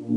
I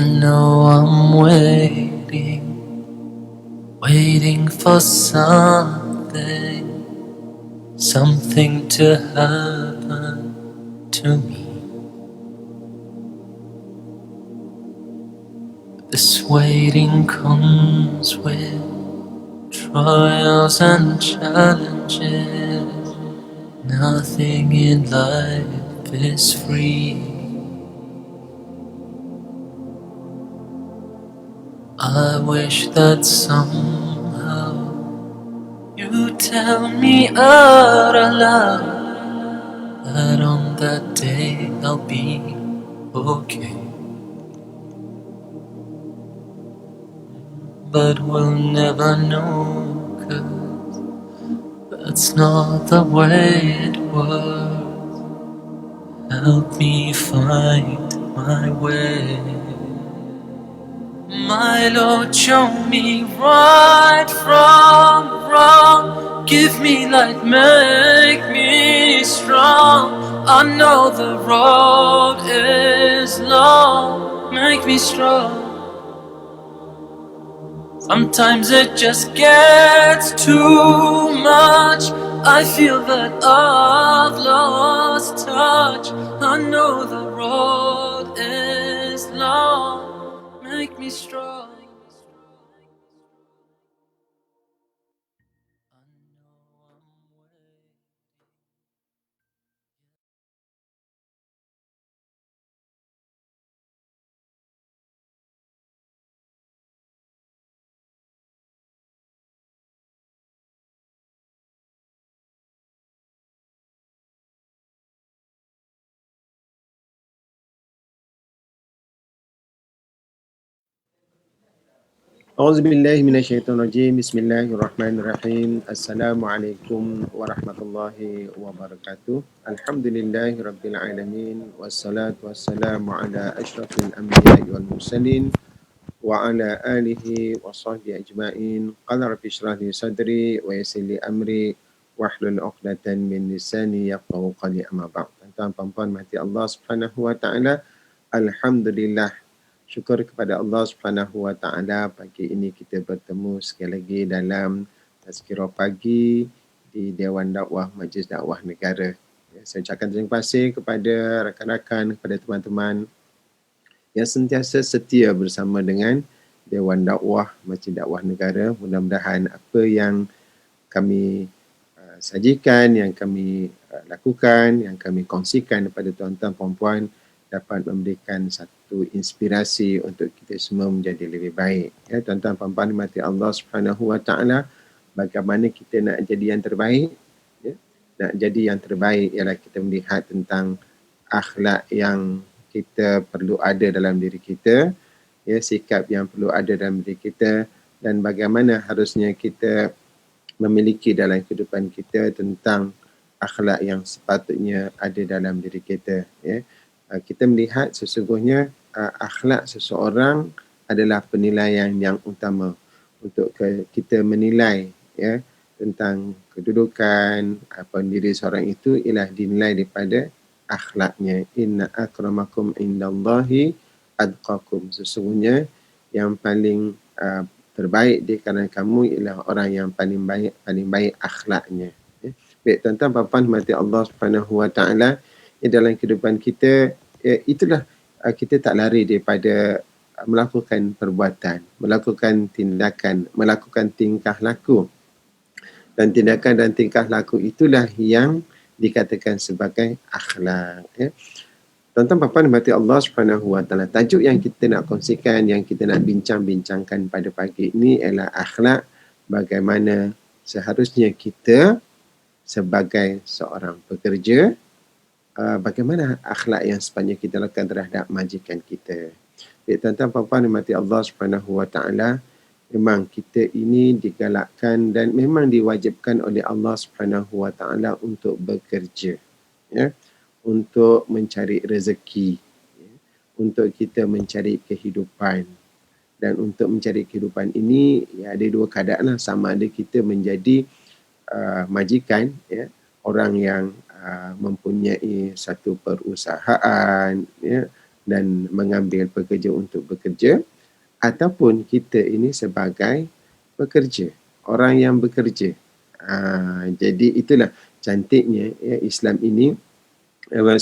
know I'm waiting for something to happen to me. This waiting comes with trials and challenges. Nothing in life is free. I wish that somehow you tell me out aloud that on that day I'll be okay. But we'll never know, 'cause that's not the way it works. Help me find my way. My Lord, show me right from wrong. Give me light, make me strong. I know the road is long. Make me strong. Sometimes it just gets too much. I feel that I've lost touch. I know the road is long. Make me strong. A'udzubillahi minasyaitonirrajim. Bismillahirrahmanirrahim. Assalamualaikum warahmatullahi wabarakatuh. Alhamdulillahirabbil alamin wassalatu wassalamu ala asyrafil anbiya'i wal mursalin wa ala alihi wa sahbihi ajma'in. Qala rabbi shrah li sadri wa yassir li amri wahlul 'uqdatam min lisani yafqahu qawli, amma ba'd. Tuan-tuan dan puan mati Allah Subhanahu wa taala, alhamdulillah, syukur kepada Allah Subhanahu Wa Taala, pagi ini kita bertemu sekali lagi dalam tazkirah pagi di Dewan Dakwah Majlis Dakwah Negara. Saya ucapkan terima kasih kepada rakan-rakan, kepada teman-teman yang sentiasa setia bersama dengan Dewan Dakwah Majlis Dakwah Negara. Mudah-mudahan apa yang kami sajikan, yang kami lakukan, yang kami kongsikan kepada tuan-tuan puan-puan dapat memberikan satu inspirasi untuk kita semua menjadi lebih baik. Ya, tuan-tuan puan-puan mati Allah Subhanahu Wa Taala, bagaimana kita nak jadi yang terbaik? Ya, nak jadi yang terbaik ialah kita melihat tentang akhlak yang kita perlu ada dalam diri kita, ya, sikap yang perlu ada dalam diri kita, dan bagaimana harusnya kita memiliki dalam kehidupan kita tentang akhlak yang sepatutnya ada dalam diri kita. Ya. Kita melihat sesungguhnya akhlak seseorang adalah penilaian yang utama untuk kita menilai, ya, tentang kedudukan diri seorang itu ialah dinilai daripada akhlaknya. Inna akramakum indallahi adqakum. Sesungguhnya yang paling terbaik di kalangan kamu ialah orang yang paling baik akhlaknya. Ya. Baik, tuan-tuan puan-puan mati Allah Subhanahu Wa Taala, dalam kehidupan kita, itulah kita tak lari daripada melakukan perbuatan, melakukan tindakan, melakukan tingkah laku. Dan tindakan dan tingkah laku itulah yang dikatakan sebagai akhlak. Ya. Tuan-tuan puan-puan mati Allah Subhanahu Wa Taala, tajuk yang kita nak kongsikan, yang kita nak bincang-bincangkan pada pagi ini ialah akhlak, bagaimana seharusnya kita sebagai seorang pekerja, bagaimana akhlak yang sepatutnya kita lakukan terhadap majikan kita. Tuan-tuan puan-puan dimati Allah Subhanahu Wa Taala, memang kita ini digalakkan dan memang diwajibkan oleh Allah Subhanahu Wa Taala untuk bekerja, ya, untuk mencari rezeki, ya, untuk kita mencari kehidupan. Dan untuk mencari kehidupan ini, ya, ada dua keadaan lah. Sama ada kita menjadi majikan, ya, orang yang mempunyai satu perusahaan, ya, dan mengambil pekerja untuk bekerja, ataupun kita ini sebagai pekerja, orang yang bekerja. Jadi itulah cantiknya, ya, Islam ini,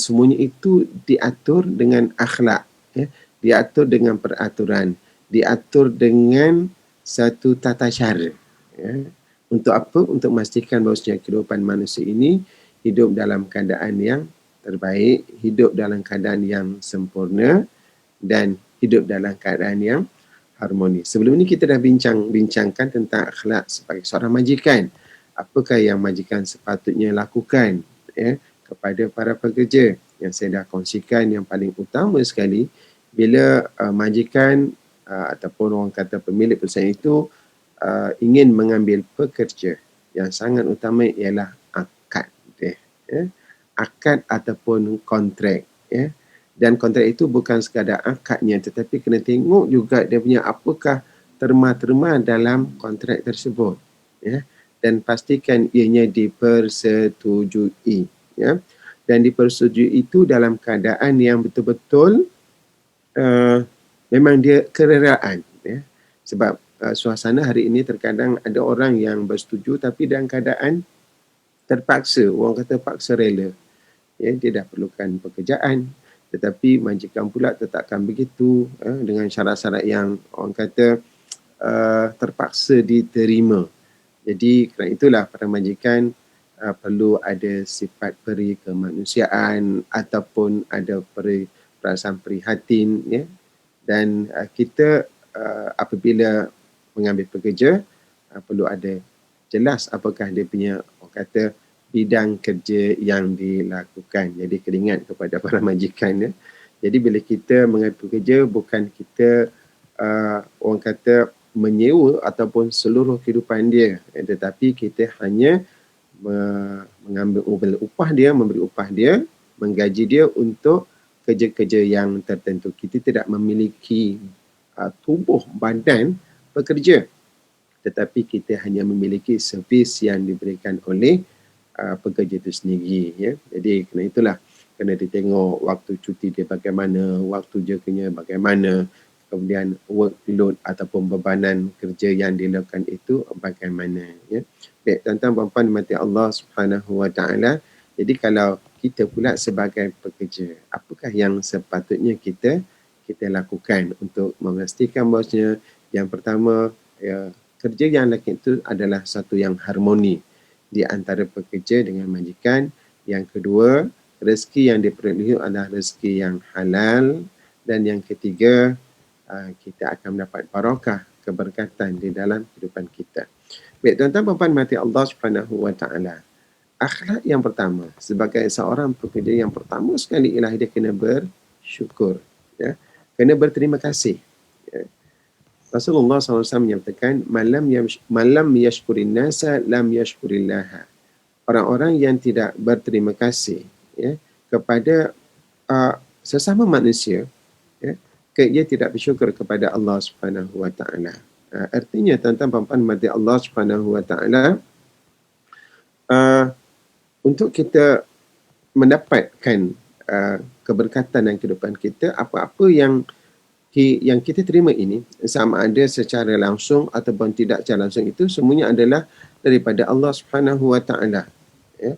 semuanya itu diatur dengan akhlak, ya, diatur dengan peraturan, diatur dengan satu tata cara, ya. Untuk apa? Untuk memastikan bahawa kehidupan manusia ini hidup dalam keadaan yang terbaik, hidup dalam keadaan yang sempurna, dan hidup dalam keadaan yang harmoni. Sebelum ini kita dah bincangkan tentang akhlak sebagai seorang majikan. Apakah yang majikan sepatutnya lakukan, ya, kepada para pekerja? Yang saya dah kongsikan, yang paling utama sekali, bila majikan ataupun orang kata pemilik perusahaan itu ingin mengambil pekerja, yang sangat utama ialah akad, ya. Akad ataupun kontrak, ya. Dan kontrak itu bukan sekadar akadnya, tetapi kena tengok juga dia punya apakah terma-terma dalam kontrak tersebut, ya. Dan pastikan ianya dipersetujui, ya. Dan dipersetujui itu dalam keadaan yang betul-betul memang dia kerelaan, ya. Sebab suasana hari ini terkadang ada orang yang bersetuju tapi dalam keadaan terpaksa, orang kata paksa rela. Ya, dia dah perlukan pekerjaan, tetapi majikan pula tetapkan begitu, dengan syarat-syarat yang orang kata terpaksa diterima. Jadi kerana itulah para majikan perlu ada sifat peri kemanusiaan ataupun ada perasaan prihatin, ya. Dan kita apabila mengambil pekerja, perlu ada jelas apakah dia punya, orang kata, bidang kerja yang dilakukan. Jadi keringat kepada para majikan, ya. Jadi bila kita mengambil pekerja, bukan kita orang kata menyewa ataupun seluruh kehidupan dia, tetapi kita hanya mengambil upah dia, memberi upah dia, menggaji dia untuk kerja-kerja yang tertentu. Kita tidak memiliki tubuh badan pekerja, tetapi kita hanya memiliki servis yang diberikan oleh pekerja itu sendiri, ya. Jadi kerana itulah kena ditengok waktu cuti dia bagaimana, waktu jerkanya bagaimana, kemudian workload ataupun bebanan kerja yang dilakukan itu bagaimana, ya. Baik, tuan-tuan puan-puan dimati Allah Subhanahu Wa Taala. Jadi kalau kita pula sebagai pekerja, apakah yang sepatutnya kita lakukan untuk memastikan bahawasanya yang pertama, ya, kerja yang lakukan itu adalah satu yang harmoni di antara pekerja dengan majikan. Yang kedua, rezeki yang diperoleh adalah rezeki yang halal. Dan yang ketiga, kita akan mendapat barakah, keberkatan di dalam kehidupan kita. Baik, tuan-tuan puan-puan mati Allah Subhanahu Wa Taala. Akhlak yang pertama sebagai seorang pekerja, yang pertama sekali ialah dia kena bersyukur, ya. Kena berterima kasih, ya. Rasulullah SAW menyatakan, malam yashkurin nasa lam yashkurillaha. Orang-orang yang tidak berterima kasih, ya, kepada sesama manusia, ya, ia tidak bersyukur kepada Allah Subhanahu Wa Taala. Artinya tuan-tuan puan-puan mati Allah Subhanahu Wa Taala, untuk kita mendapatkan keberkatan dalam kehidupan kita, apa-apa yang kita terima ini, sama ada secara langsung ataupun tidak secara langsung, itu semuanya adalah daripada Allah Subhanahu Wa Taala, ya.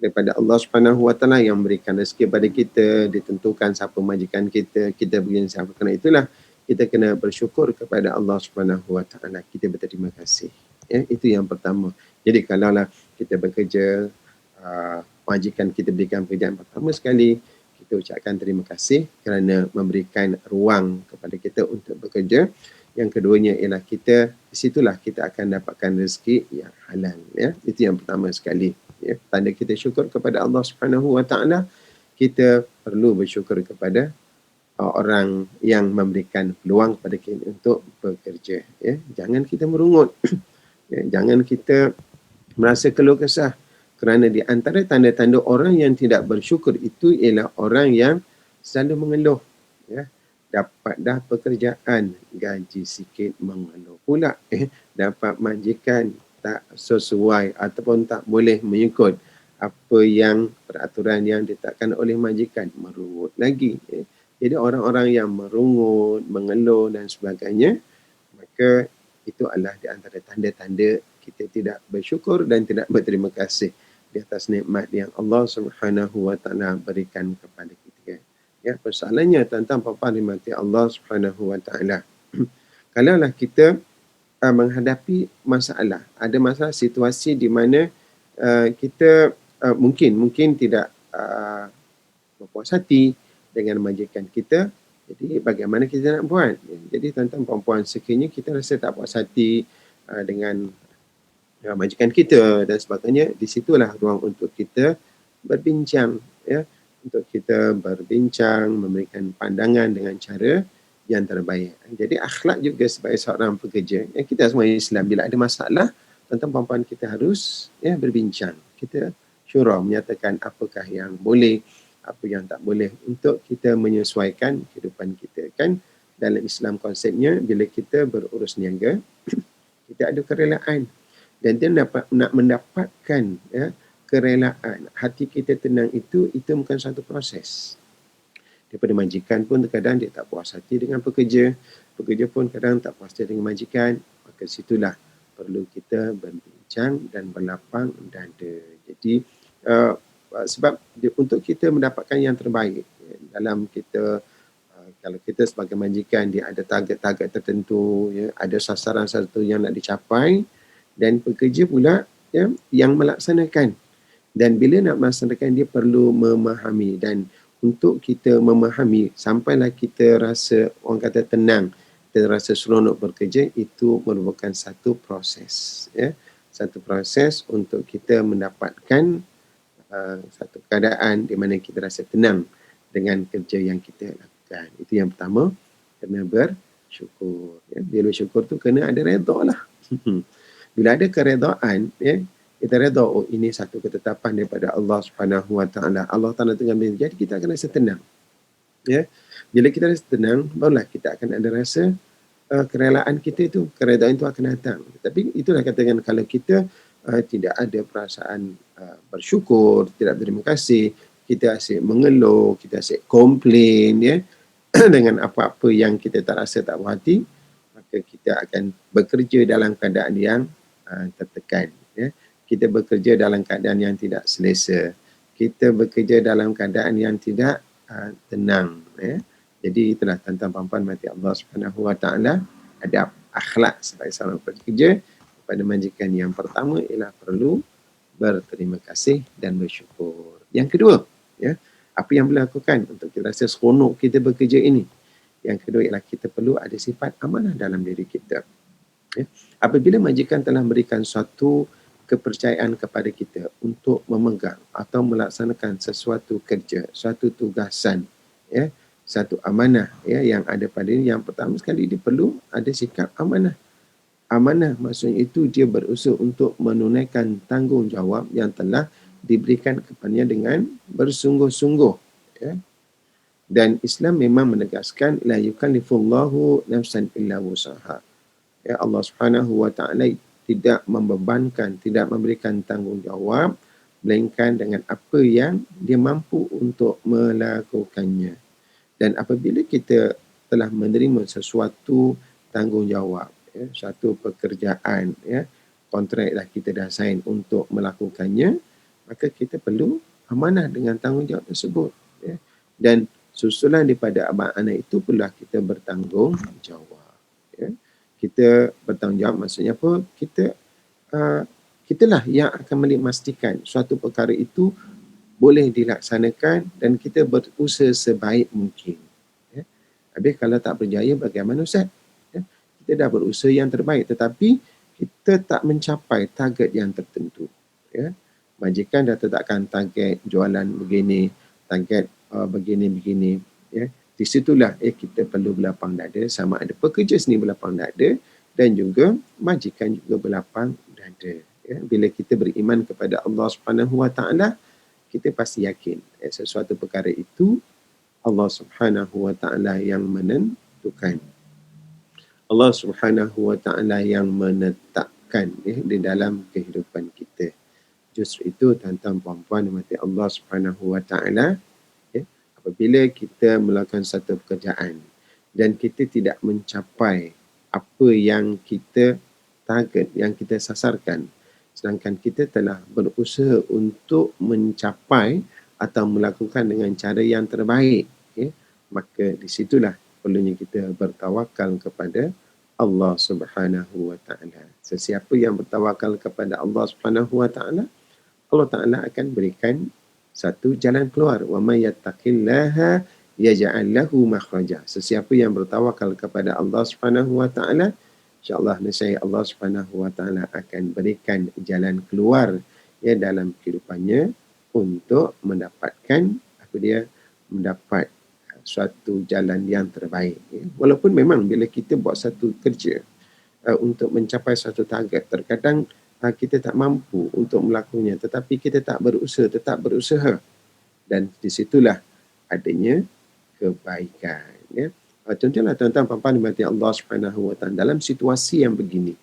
Daripada Allah Subhanahu Wa Taala yang memberikan rezeki pada kita, ditentukan siapa majikan kita, kita beri siapa. Kerana itulah kita kena bersyukur kepada Allah Subhanahu Wa Taala. Kita berterima kasih, ya. Itu yang pertama. Jadi kalaulah kita bekerja, majikan kita berikan pekerjaan pertama sekali, kita ucapkan terima kasih kerana memberikan ruang kepada kita untuk bekerja. Yang keduanya ialah di situlah kita akan dapatkan rezeki yang halal, ya. Itu yang pertama sekali, ya. Tanda kita syukur kepada Allah Subhanahu Wa Taala, kita perlu bersyukur kepada orang yang memberikan peluang kepada kita untuk bekerja. Ya. Jangan kita merungut. Ya. Jangan kita merasa keluh kesah. Kerana di antara tanda-tanda orang yang tidak bersyukur itu ialah orang yang selalu mengeluh. Ya. Dapat dah pekerjaan, gaji sikit mengeluh pula. Dapat majikan tak sesuai ataupun tak boleh mengikut apa yang peraturan yang ditetapkan oleh majikan, merungut lagi. Jadi orang-orang yang merungut, mengeluh dan sebagainya, maka itu adalah di antara tanda-tanda kita tidak bersyukur dan tidak berterima kasih di atas nikmat yang Allah Subhanahu wa taala berikan kepada kita. Ya, persoalannya tentang apa nikmat Allah Subhanahu wa taala. Kalaulah kita menghadapi masalah, ada masalah situasi di mana kita mungkin tidak berpuas hati dengan majikan kita, jadi bagaimana kita nak buat? Jadi tuan-tuan perempuan sekiranya kita rasa tak puas hati dengan majikan kita dan sebagainya, di situlah ruang untuk kita berbincang, ya, untuk kita berbincang, memberikan pandangan dengan cara yang terbaik. Jadi akhlak juga sebagai seorang pekerja. Kita semua Islam, bila ada masalah, tuan-tuan perempuan kita harus berbincang. Kita syura menyatakan apakah yang boleh, apa yang tak boleh untuk kita menyesuaikan kehidupan kita. Kan dalam Islam konsepnya bila kita berurus niaga, kita ada kerelaan dan dia nak mendapatkan kerelaan, hati kita tenang itu bukan satu proses. Daripada majikan pun terkadang dia tak puas hati dengan pekerja pun kadang tak puas hati dengan majikan, maka situlah perlu kita berbincang dan berlapang dada. Jadi sebab untuk kita mendapatkan yang terbaik dalam kita, kalau kita sebagai majikan dia ada target-target tertentu, ada sasaran satu yang nak dicapai, dan pekerja pula yang melaksanakan, dan bila nak melaksanakan dia perlu memahami, dan untuk kita memahami sampailah kita rasa orang kata tenang, kita rasa seronok bekerja, itu merupakan satu proses, satu proses untuk kita mendapatkan satu keadaan di mana kita rasa tenang dengan kerja yang kita lakukan. Itu yang pertama, kena bersyukur. Bila bersyukur tu kena ada redha lah. Bila ada keredaan, kita redha, oh ini satu ketetapan daripada Allah Subhanahu wa taala. Allah Taala tengah menjadi, kita akan rasa tenang. Bila kita rasa tenang, barulah kita akan ada rasa kerelaan kita itu, keredaan itu akan datang. Tapi itulah katakan, kalau kita tidak ada perasaan bersyukur, tidak berterima kasih, kita asyik mengeluh, kita asyik komplain dengan apa-apa yang kita tak rasa tak puas hati, maka kita akan bekerja dalam keadaan yang tertekan. Kita bekerja dalam keadaan yang tidak selesa. Kita bekerja dalam keadaan yang tidak tenang. Jadi itulah tuan-tuan puan-puan mati Allah Subhanahu wa taala, adab akhlak sebagai seorang pekerja pada majikan yang pertama ialah perlu berterima kasih dan bersyukur. Yang kedua, apa yang boleh lakukan untuk kita rasa seronok kita bekerja ini? Yang kedua ialah kita perlu ada sifat amanah dalam diri kita. Apabila majikan telah memberikan suatu kepercayaan kepada kita untuk memegang atau melaksanakan sesuatu kerja, suatu tugasan, satu amanah yang ada pada ini, yang pertama sekali dia perlu ada sikap amanah. Amanah maksudnya itu dia berusaha untuk menunaikan tanggungjawab yang telah diberikan kepadanya dengan bersungguh-sungguh. Dan Islam memang menegaskan la yukallifullahu nafsan illa wusaha. Allah Subhanahu wa taala tidak membebankan, tidak memberikan tanggungjawab melainkan dengan apa yang dia mampu untuk melakukannya. Dan apabila kita telah menerima sesuatu tanggungjawab, satu pekerjaan, kontrak dah kita dah sign untuk melakukannya, maka kita perlu amanah dengan tanggungjawab tersebut. Dan susulan daripada amanah itu perlulah kita bertanggungjawab. Kita bertanggungjawab maksudnya apa? Kitalah yang akan memastikan suatu perkara itu boleh dilaksanakan dan kita berusaha sebaik mungkin. Habis kalau tak berjaya bagaimana Ustaz? Kita dah berusaha yang terbaik tetapi kita tak mencapai target yang tertentu. Majikan dah tetapkan target jualan begini, target begini-begini. di situlah kita perlu berlapang dada, sama ada pekerja sendiri berlapang dada dan juga majikan juga berlapang dada. Ya, bila kita beriman kepada Allah Subhanahu Wa Taala, kita pasti yakin sesuatu perkara itu Allah Subhanahu Wa Taala yang menentukan. Allah Subhanahu Wa Taala yang menetapkan di dalam kehidupan kita. Justru itu tuan-tuan puan-puan dimati Allah Subhanahu Wa Taala, apabila kita melakukan satu pekerjaan dan kita tidak mencapai apa yang kita target, yang kita sasarkan, sedangkan kita telah berusaha untuk mencapai atau melakukan dengan cara yang terbaik, maka di situlah perlunya kita bertawakal kepada Allah Subhanahu Wa Taala. Sesiapa yang bertawakal kepada Allah Subhanahu Wa Taala, Allah Taala akan berikan satu jalan keluar. Wa may yattaqillaha yaj'al lahu makhraja. Sesiapa yang bertawakal kepada Allah Subhanahu Wa Taala, insya-Allah nescaya Allah Subhanahu Wa Taala akan berikan jalan keluar dalam kehidupannya untuk mendapatkan mendapat suatu jalan yang terbaik. Walaupun memang bila kita buat satu kerja untuk mencapai satu target, terkadang kita tak mampu untuk melakukannya, tetapi kita tetap berusaha dan di situlah adanya kebaikan. Contohnya tuan-tuan puan-puan dimati Allah Subhanahu Wa Taala, dalam situasi yang begini,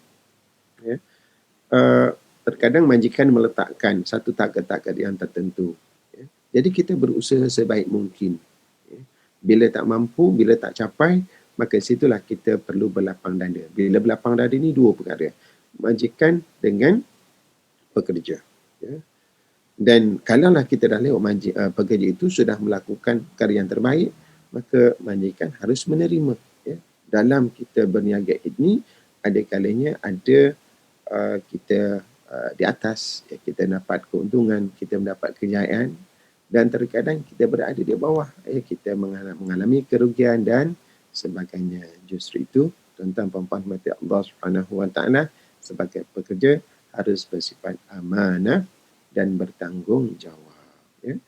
terkadang majikan meletakkan satu target-target yang tertentu. Jadi kita berusaha sebaik mungkin. Bila tak mampu, bila tak capai, maka situlah kita perlu berlapang dada. Bila berlapang dada ni dua perkara, majikan dengan pekerja. Dan kalaulah kita dah lewat pekerja itu sudah melakukan perkara yang terbaik, maka majikan harus menerima. Dalam kita berniaga ini, ada kalanya ada kita di atas, kita dapat keuntungan, kita mendapat kejayaan, dan terkadang kita berada di bawah, kita mengalami kerugian dan sebagainya. Justru itu, tuan-tuan puan-puan mati Allah Subhanahu Wa Taala, sebagai pekerja harus bersifat amanah dan bertanggungjawab.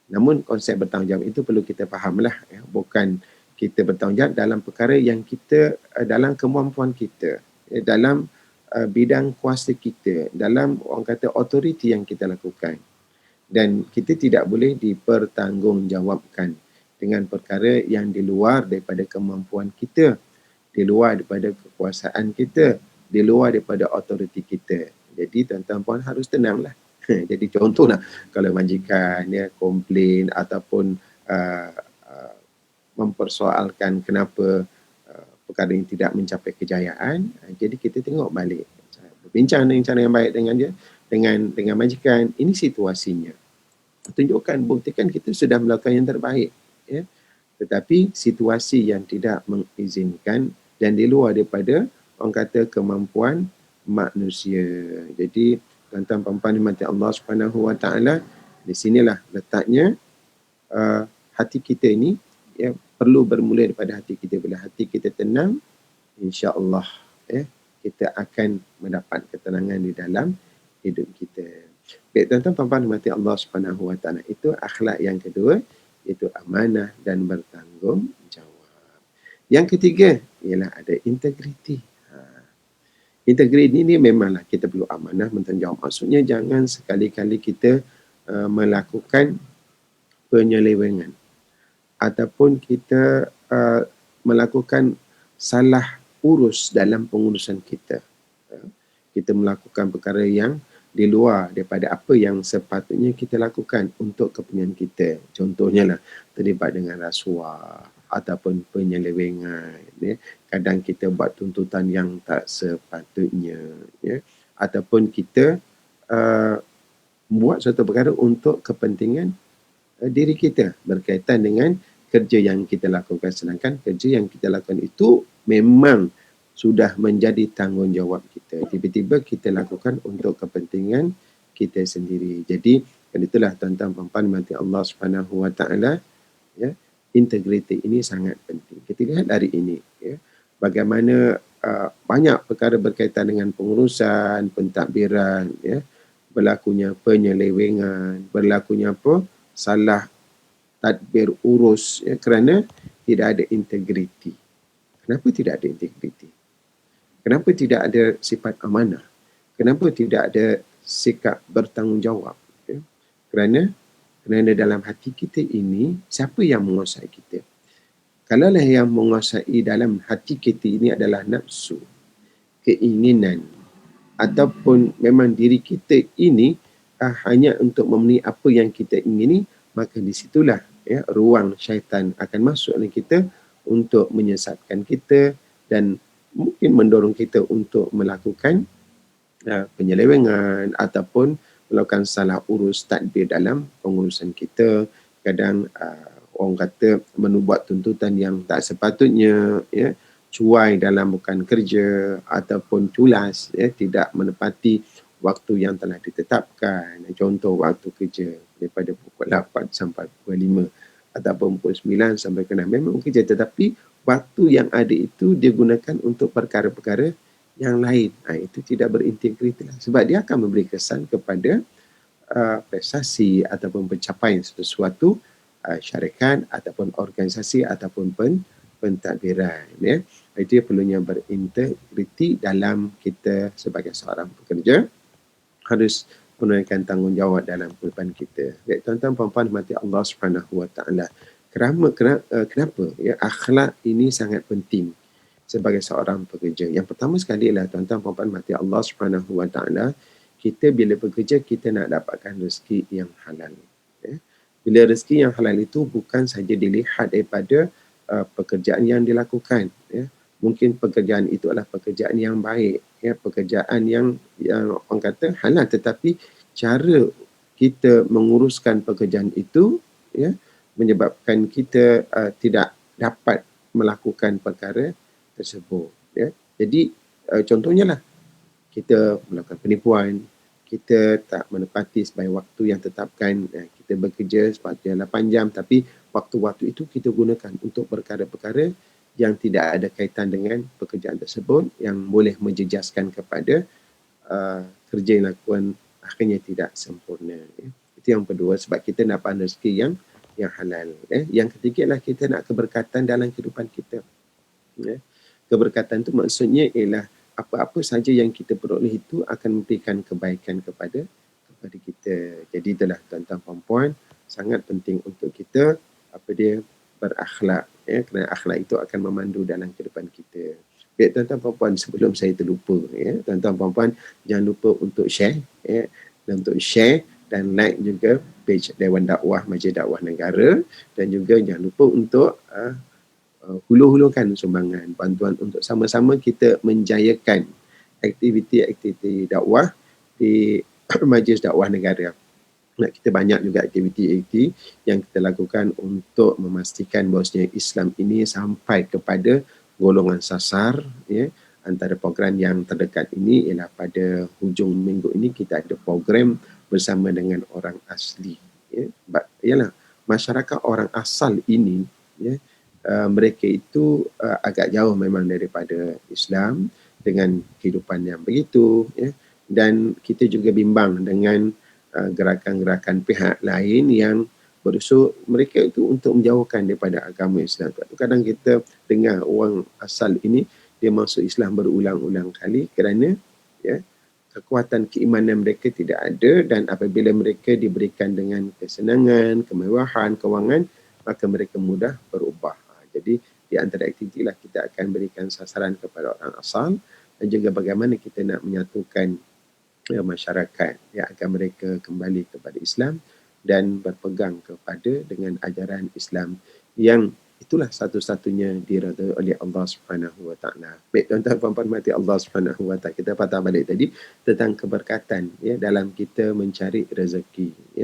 Namun konsep bertanggungjawab itu perlu kita fahamlah, bukan kita bertanggungjawab dalam perkara yang kita dalam kemampuan kita, dalam bidang kuasa kita, dalam orang kata autoriti yang kita lakukan. Dan kita tidak boleh dipertanggungjawabkan dengan perkara yang di luar daripada kemampuan kita, di luar daripada kekuasaan kita, di luar daripada autoriti kita. Jadi tuan-tuan puan harus tenanglah. Jadi contohlah, kalau majikan komplain ataupun mempersoalkan kenapa perkara ini tidak mencapai kejayaan, jadi kita tengok balik, berbincang dengan cara yang baik dengan dia, dengan majikan, ini situasinya. Tunjukkan, buktikan kita sudah melakukan yang terbaik. Tetapi situasi yang tidak mengizinkan dan di luar daripada orang kata kemampuan manusia. Jadi tuan-tuan puan-puan dimati Allah Subhanahu Wa Taala, di sinilah letaknya hati kita ini perlu bermula daripada hati kita. Bila hati kita tenang, insya-Allah kita akan mendapat ketenangan di dalam hidup kita. Baik tuan-tuan puan-puan dimati Allah Subhanahu Wa Taala, itu akhlak yang kedua, iaitu amanah dan bertanggungjawab. Yang ketiga ialah ada integriti. Integriti ini memanglah kita perlu amanah, bertanggungjawab. Maksudnya jangan sekali-kali kita melakukan penyelewengan ataupun kita melakukan salah urus dalam pengurusan kita. Kita melakukan perkara yang di luar daripada apa yang sepatutnya kita lakukan untuk kepentingan kita. Contohnya lah, terlibat dengan rasuah ataupun penyelewengan. Kadang kita buat tuntutan yang tak sepatutnya. Ataupun kita buat suatu perkara untuk kepentingan diri kita berkaitan dengan kerja yang kita lakukan. Sedangkan kerja yang kita lakukan itu memang sudah menjadi tanggungjawab kita. Tiba-tiba kita lakukan untuk kepentingan kita sendiri. Jadi, itulah tuan-tuan puan-puan mati Allah Subhanahu Wa Taala, integriti ini sangat penting. Kita lihat dari ini, bagaimana banyak perkara berkaitan dengan pengurusan, pentadbiran, berlakunya penyelewengan, berlakunya salah tadbir urus, kerana tidak ada integriti. Kenapa tidak ada integriti? Kenapa tidak ada sifat amanah? Kenapa tidak ada sikap bertanggungjawab? Ya? Kerana dalam hati kita ini, siapa yang menguasai kita? Kalaulah yang menguasai dalam hati kita ini adalah nafsu, keinginan, ataupun memang diri kita ini hanya untuk memenuhi apa yang kita ingini, maka di situlah ruang syaitan akan masuk dalam kita untuk menyesatkan kita dan mungkin mendorong kita untuk melakukan penyelewengan ataupun melakukan salah urus tadbir dalam pengurusan kita. Kadang orang kata menubuat tuntutan yang tak sepatutnya, cuai dalam bukan kerja ataupun culas, tidak menepati waktu yang telah ditetapkan. Contoh waktu kerja daripada pukul 8 sampai pukul 5 ataupun pukul 9 sampai ke 6. Memang kerja, tetapi waktu yang ada itu digunakan untuk perkara-perkara yang lain. Itu tidak berintegriti lah. Sebab dia akan memberi kesan kepada prestasi ataupun pencapaian sesuatu syarikat ataupun organisasi ataupun pentadbiran. Itu perlunya berintegriti dalam kita sebagai seorang pekerja, harus menunaikan tanggungjawab dalam kehidupan kita. Baik, tuan-tuan puan-puan mati Allah Subhanahu Wa Taala. Kenapa akhlak ini sangat penting sebagai seorang pekerja? Yang pertama sekali ialah tuan-tuan puan-puan mati Allah Subhanahu Wa Taala, kita bila bekerja kita nak dapatkan rezeki yang halal. Bila rezeki yang halal itu bukan saja dilihat daripada pekerjaan yang dilakukan. Mungkin pekerjaan itu adalah pekerjaan yang baik, pekerjaan yang orang kata halal, tetapi cara kita menguruskan pekerjaan itu menyebabkan kita tidak dapat melakukan perkara tersebut. Jadi contohnya lah, kita melakukan penipuan, kita tak menepati sebagai waktu yang tetapkan, kita bekerja sepatutnya 8 jam, tapi waktu-waktu itu kita gunakan untuk perkara-perkara yang tidak ada kaitan dengan pekerjaan tersebut, yang boleh menjejaskan kepada kerja yang lakukan akhirnya tidak sempurna. Itu yang kedua, sebab kita nak dapat rezeki yang halal. Yang ketiga adalah kita nak keberkatan dalam kehidupan kita. Keberkatan itu maksudnya ialah apa-apa saja yang kita peroleh itu akan memberikan kebaikan kepada kita. Jadi itulah tuan-tuan puan-puan, sangat penting untuk kita berakhlak, kerana akhlak itu akan memandu dalam kehidupan kita. Baik, tuan-tuan puan-puan, sebelum saya terlupa, tuan-tuan puan-puan jangan lupa untuk share, dan untuk share dan like juga page Dewan Dakwah Masjid Dakwah Negara, dan juga jangan lupa untuk hulur-hulurkan sumbangan bantuan untuk sama-sama kita menjayakan aktiviti-aktiviti dakwah di Majlis Dakwah Negara. Kita banyak juga aktiviti yang kita lakukan untuk memastikan bahawasanya Islam ini sampai kepada golongan sasar. Antara program yang terdekat ini ialah pada hujung minggu ini kita ada program bersama dengan orang asli. Ialah masyarakat orang asal ini, mereka itu agak jauh memang daripada Islam dengan kehidupan yang begitu, dan kita juga bimbang dengan gerakan-gerakan pihak lain yang berusaha mereka itu untuk menjauhkan daripada agama Islam. Kadang kita dengar orang asal ini dia masuk Islam berulang-ulang kali kerana kekuatan keimanan mereka tidak ada, dan apabila mereka diberikan dengan kesenangan, kemewahan, kewangan, maka mereka mudah berubah. Jadi di antara aktiviti lah kita akan berikan sasaran kepada orang asal, dan juga bagaimana kita nak menyatukan masyarakat agar mereka kembali kepada Islam dan berpegang kepada dengan ajaran Islam yang itulah satu-satunya diridai oleh Allah Subhanahu Wa Taala. Baik, tuan-tuan puan-puan mati Allah Subhanahu Wa Taala, kita patah balik tadi tentang keberkatan dalam kita mencari rezeki.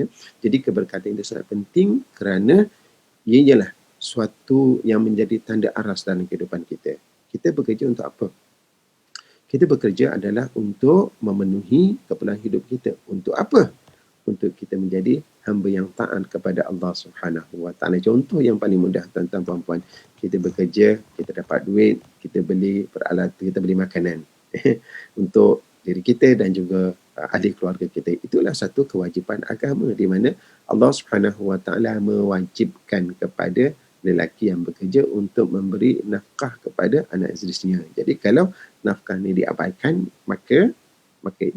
Jadi keberkatan itu sangat penting kerana ia ialah suatu yang menjadi tanda aras dalam kehidupan kita. Kita bekerja untuk apa? Kita bekerja adalah untuk memenuhi keperluan hidup kita. Untuk apa? Untuk kita menjadi hamba yang taat kepada Allah Subhanahu Wa Taala. Contoh yang paling mudah, tuan-tuan puan-puan, kita bekerja, kita dapat duit, kita beli peralatan, kita beli makanan untuk diri kita dan juga ahli keluarga kita. Itulah satu kewajipan agama di mana Allah Subhanahu Wa Taala mewajibkan kepada lelaki yang bekerja untuk memberi nafkah kepada anak isterinya. Jadi kalau nafkah ni diabaikan, maka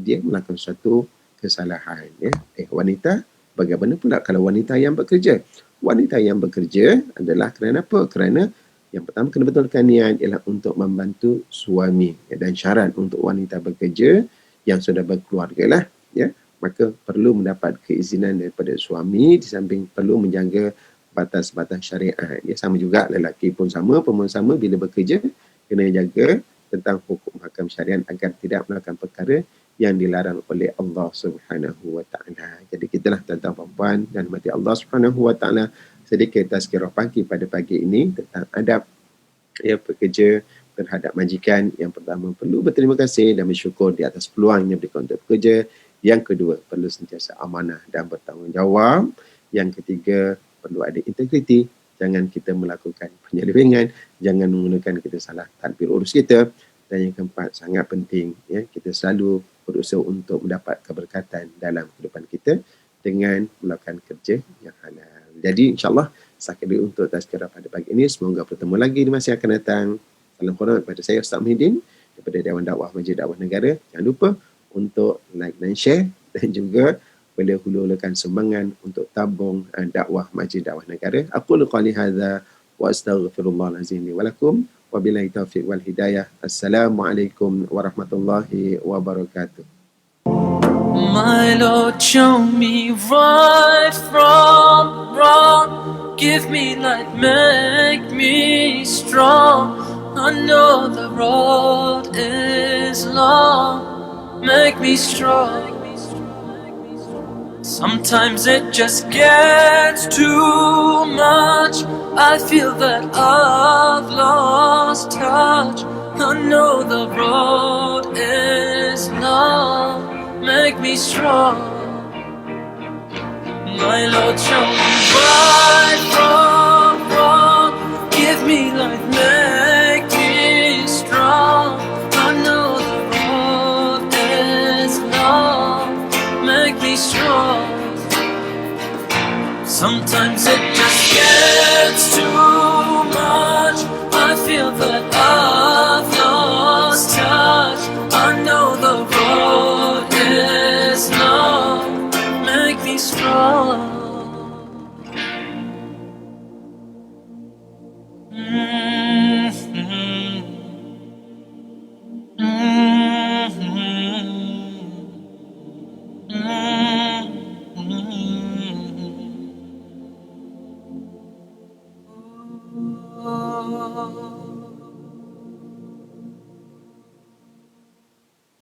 dia melakukan suatu kesalahan. Ya. Wanita, bagaimana pula kalau wanita yang bekerja? Wanita yang bekerja adalah kerana apa? Kerana yang pertama kena betulkan niat ialah untuk membantu suami. Ya. Dan syarat untuk wanita bekerja yang sudah berkeluarga lah, ya, maka perlu mendapat keizinan daripada suami, di samping perlu menjaga batas-batas syariat. Ya, sama juga lelaki pun sama, perempuan sama, bila bekerja kena jaga tentang hukum hakam syariat agar tidak melakukan perkara yang dilarang oleh Allah Subhanahu wa taala. Jadi kitalah tuan-tuan puan-puan dan mati Allah Subhanahu wa taala, sedikit tazkirah pagi pada pagi ini tentang adab ya pekerja terhadap majikan. Yang pertama, perlu berterima kasih dan bersyukur di atas peluang yang diberikan untuk bekerja. Yang kedua, perlu sentiasa amanah dan bertanggungjawab. Yang ketiga, perlu ada integriti. Jangan kita melakukan penyelewengan, jangan menggunakan kita salah tadbir urus kita. Dan yang keempat, sangat penting, ya, kita selalu berusaha untuk mendapat keberkatan dalam kehidupan kita dengan melakukan kerja yang halal. Jadi insyaAllah sekian untuk tazkirah pada pagi ini. Semoga bertemu lagi di masa yang akan datang. Salam hormat kepada saya Ustaz Muhyiddin daripada Dewan Dakwah Masjid Dakwah Negara. Jangan lupa untuk like dan share, dan juga boleh hulurkan sumbangan untuk tabung dakwah Masjid Dakwah Negara. Aqulu qali hadza wa astaghfirullahal azim li wa lakum wa billahi taufiq wal hidayah. Assalamualaikum warahmatullahi wabarakatuh. My Lord, show me right from wrong. Give me light, make me strong. I know the road is long. Make me strong. Sometimes it just gets too much. I feel that I've lost touch. I know the road is long. Make me strong. My Lord, show me right